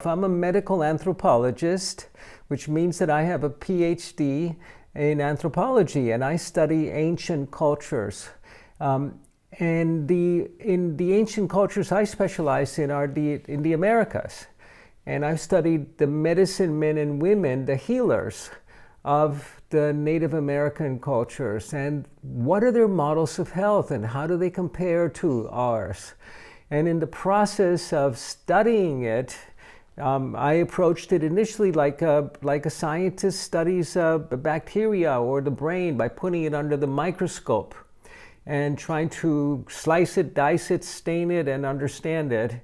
I'm a medical anthropologist, which means that I have a PhD in anthropology, and I study ancient cultures. And in the ancient cultures I specialize in are in the Americas. And I've studied the medicine men and women, the healers of the Native American cultures, and what are their models of health and how do they compare to ours? And in the process of studying it, I approached it initially like a scientist studies the bacteria or the brain by putting it under the microscope and trying to slice it, dice it, stain it, and understand it.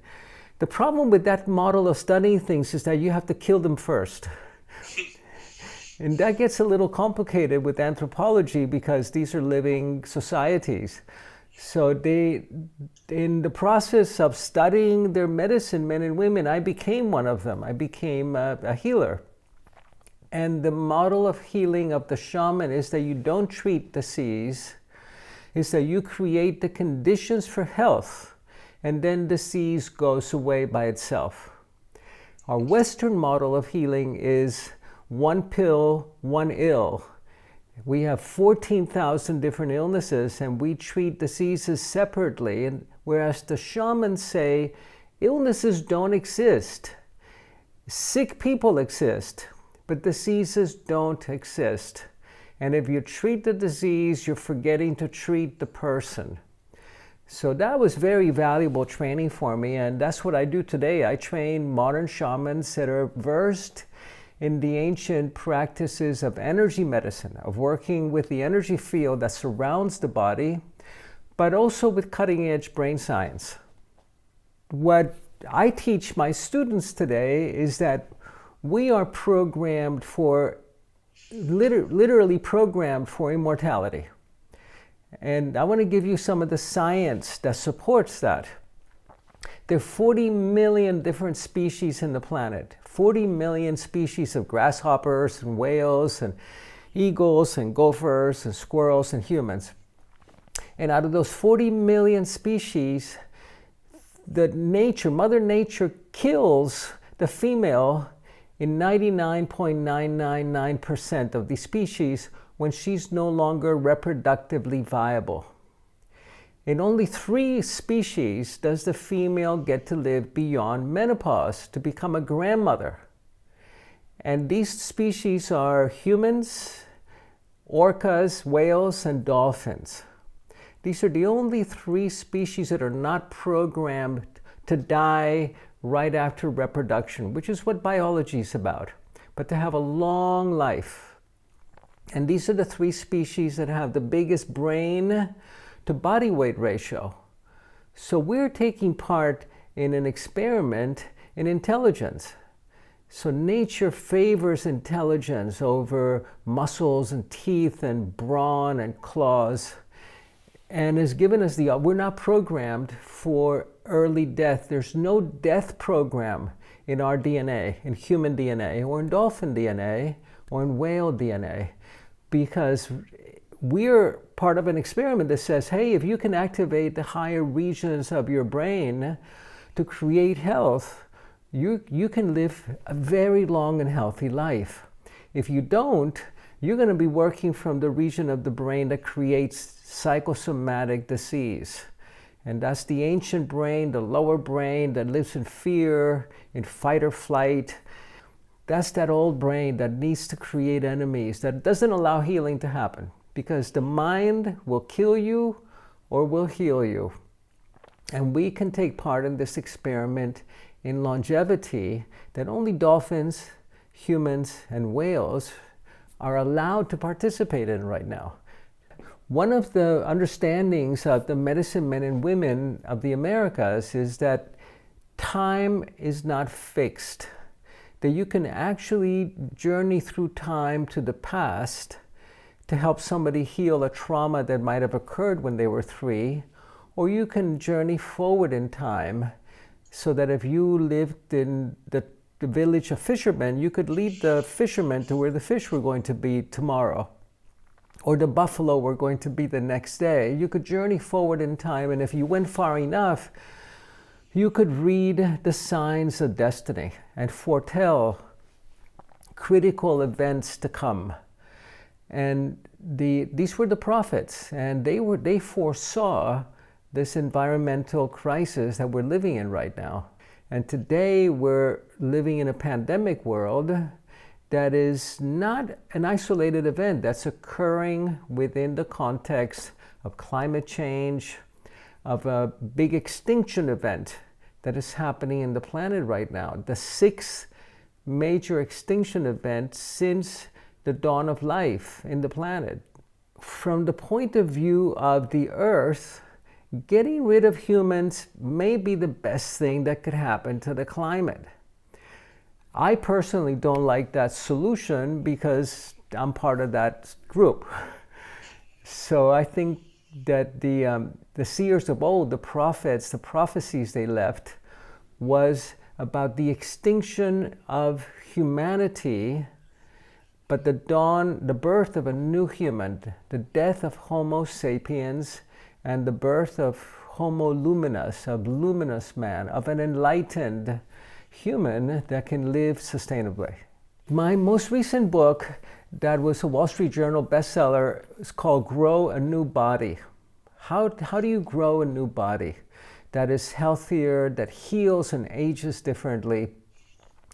The problem with that model of studying things is that you have to kill them first. And that gets a little complicated with anthropology because these are living societies. So in the process of studying their medicine, men and women, I became one of them. I became a healer. And the model of healing of the shaman is that you don't treat disease, is that you create the conditions for health, and then disease goes away by itself. Our Western model of healing is one pill, one ill. We have 14,000 different illnesses and we treat diseases separately, and whereas the shamans say illnesses don't exist. Sick people exist, but diseases don't exist. And if you treat the disease, you're forgetting to treat the person. So that was very valuable training for me, and that's what I do today. I train modern shamans that are versed in the ancient practices of energy medicine, of working with the energy field that surrounds the body, but also with cutting-edge brain science. What I teach my students today is that we are programmed for, literally programmed for immortality. And I want to give you some of the science that supports that. There are 40 million different species in the planet. 40 million species of grasshoppers and whales and eagles and gophers and squirrels and humans. And out of those 40 million species, Mother Nature kills the female in 99.999% of these species when she's no longer reproductively viable. In only 3 species does the female get to live beyond menopause to become a grandmother. And these species are humans, orcas, whales, and dolphins. These are the only 3 species that are not programmed to die right after reproduction, which is what biology is about, but to have a long life. And these are the 3 species that have the biggest brain to body weight ratio. So we're taking part in an experiment in intelligence. So nature favors intelligence over muscles and teeth and brawn and claws, and has given us we're not programmed for early death. There's no death program in our DNA, in human DNA, or in dolphin DNA, or in whale DNA, because we're part of an experiment that says, hey, if you can activate the higher regions of your brain to create health, you can live a very long and healthy life. If you don't, you're going to be working from the region of the brain that creates psychosomatic disease. And that's the ancient brain, the lower brain that lives in fear, in fight or flight. That's that old brain that needs to create enemies, that doesn't allow healing to happen. Because the mind will kill you or will heal you. And we can take part in this experiment in longevity that only dolphins, humans, and whales are allowed to participate in right now. One of the understandings of the medicine men and women of the Americas is that time is not fixed. That you can actually journey through time to the past to help somebody heal a trauma that might have occurred when they were 3, or you can journey forward in time so that if you lived in the village of fishermen, you could lead the fishermen to where the fish were going to be tomorrow, or the buffalo were going to be the next day. You could journey forward in time, and if you went far enough, You could read the signs of destiny and foretell critical events to come. And these were the prophets, and they foresaw this environmental crisis that we're living in right now. And today we're living in a pandemic world that is not an isolated event, that's occurring within the context of climate change, of a big extinction event that is happening in the planet right now. The sixth major extinction event since the dawn of life in the planet. From the point of view of the Earth, getting rid of humans may be the best thing that could happen to the climate. I personally don't like that solution because I'm part of that group. So I think that the seers of old, the prophets, the prophecies they left was about the extinction of humanity, but the birth of a new human, the death of Homo sapiens, and the birth of Homo luminous, of luminous man, of an enlightened human that can live sustainably. My most recent book, that was a Wall Street Journal bestseller, is called Grow a New Body. How do you grow a new body that is healthier, that heals and ages differently,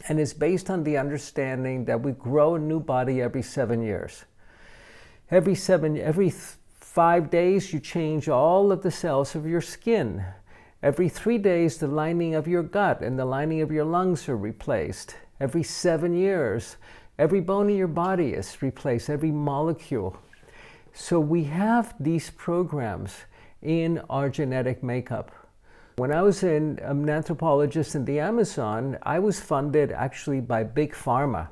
and is based on the understanding that we grow a new body every 7 years. Every 5 days, you change all of the cells of your skin. Every 3 days, the lining of your gut and the lining of your lungs are replaced. Every 7 years, every bone in your body is replaced, every molecule. So we have these programs in our genetic makeup. When I was an anthropologist in the Amazon, I was funded actually by Big Pharma.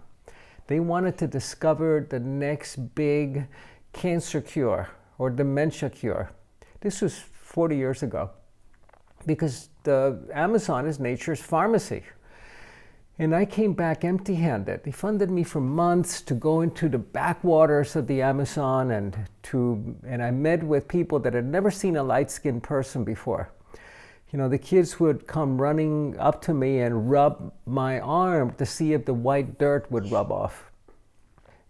They wanted to discover the next big cancer cure or dementia cure. This was 40 years ago, because the Amazon is nature's pharmacy. And I came back empty-handed. They funded me for months to go into the backwaters of the Amazon and I met with people that had never seen a light-skinned person before. You know, the kids would come running up to me and rub my arm to see if the white dirt would rub off.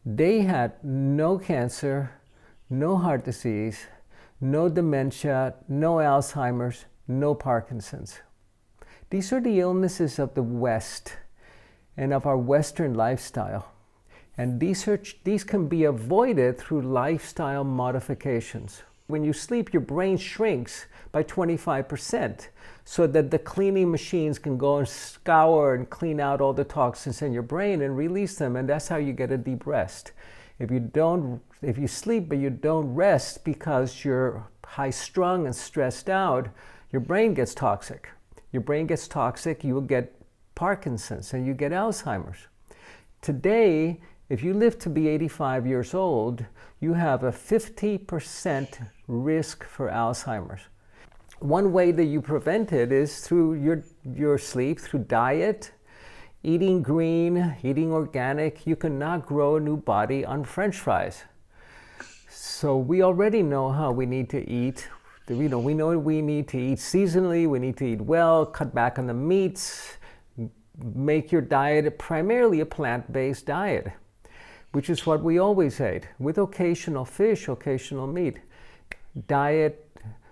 They had no cancer, no heart disease, no dementia, no Alzheimer's, no Parkinson's. These are the illnesses of the West and of our Western lifestyle. And these can be avoided through lifestyle modifications. When you sleep, your brain shrinks by 25% so that the cleaning machines can go and scour and clean out all the toxins in your brain and release them, and that's how you get a deep rest. If you sleep but you don't rest because you're high-strung and stressed out, your brain gets toxic. Your brain gets toxic, you will get Parkinson's and you get Alzheimer's. Today, if you live to be 85 years old, you have a 50% risk for Alzheimer's. One way that you prevent it is through your sleep, through diet, eating green, eating organic. You cannot grow a new body on French fries. So we already know how we need to eat. We know we need to eat seasonally, we need to eat well, cut back on the meats, make your diet primarily a plant-based diet, which is what we always ate, with occasional fish, occasional meat. Diet,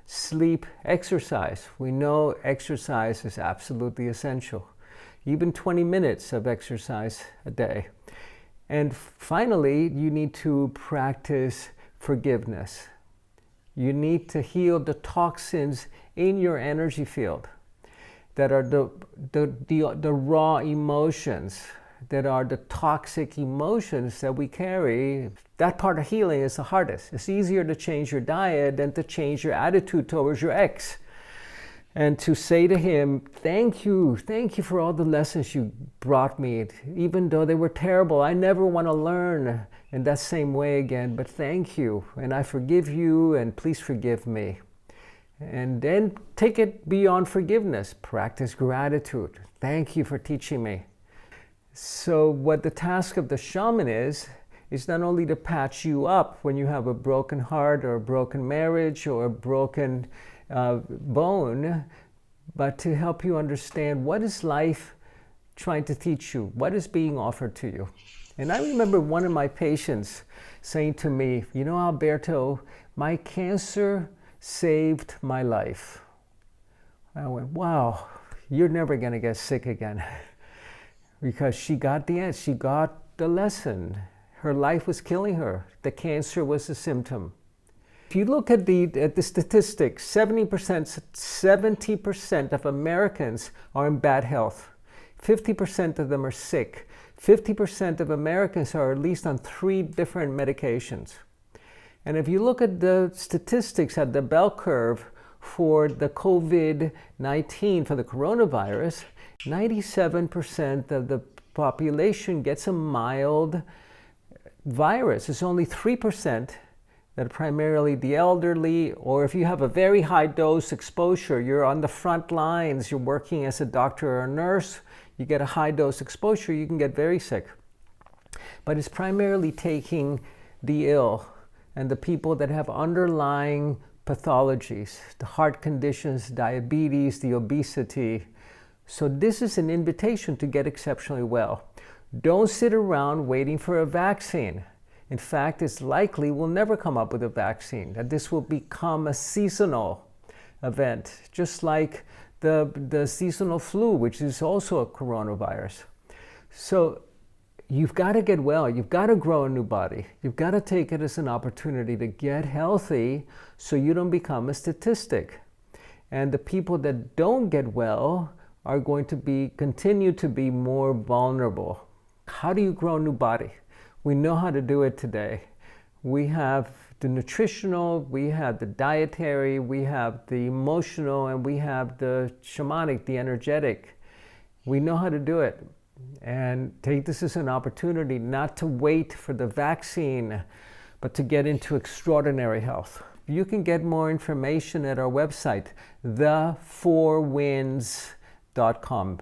sleep, exercise. We know exercise is absolutely essential. Even 20 minutes of exercise a day. And finally, you need to practice forgiveness. You need to heal the toxins in your energy field that are the raw emotions, that are the toxic emotions that we carry. That part of healing is the hardest. It's easier to change your diet than to change your attitude towards your ex. And to say to him, thank you for all the lessons you brought me. Even though they were terrible, I never want to learn in that same way again, but thank you. And I forgive you, and please forgive me. And then take it beyond forgiveness. Practice gratitude. Thank you for teaching me. So what the task of the shaman is not only to patch you up when you have a broken heart or a broken marriage or a broken bone, but to help you understand what is life trying to teach you, what is being offered to you. And I remember one of my patients saying to me, you know, Alberto, my cancer saved my life. I went, wow, you're never going to get sick again. Because she got the answer, she got the lesson. Her life was killing her. The cancer was a symptom. If you look at the statistics, 70% of Americans are in bad health. 50% of them are sick. 50% of Americans are at least on 3 different medications. And if you look at the statistics at the bell curve for the COVID-19, for the coronavirus, 97% of the population gets a mild virus. It's only 3% that are primarily the elderly, or if you have a very high dose exposure, you're on the front lines, you're working as a doctor or a nurse, you get a high dose exposure, you can get very sick. But it's primarily taking the ill and the people that have underlying pathologies, the heart conditions, diabetes, the obesity. So this is an invitation to get exceptionally well. Don't sit around waiting for a vaccine. In fact, it's likely we'll never come up with a vaccine, that this will become a seasonal event, just like the seasonal flu, which is also a coronavirus. So you've got to get well, you've got to grow a new body, you've got to take it as an opportunity to get healthy so you don't become a statistic. And the people that don't get well are going to continue to be more vulnerable. How do you grow a new body? We know how to do it today. We have the nutritional, we have the dietary, we have the emotional, and we have the shamanic, the energetic. We know how to do it. And take this as an opportunity not to wait for the vaccine, but to get into extraordinary health. You can get more information at our website, the4winds.com.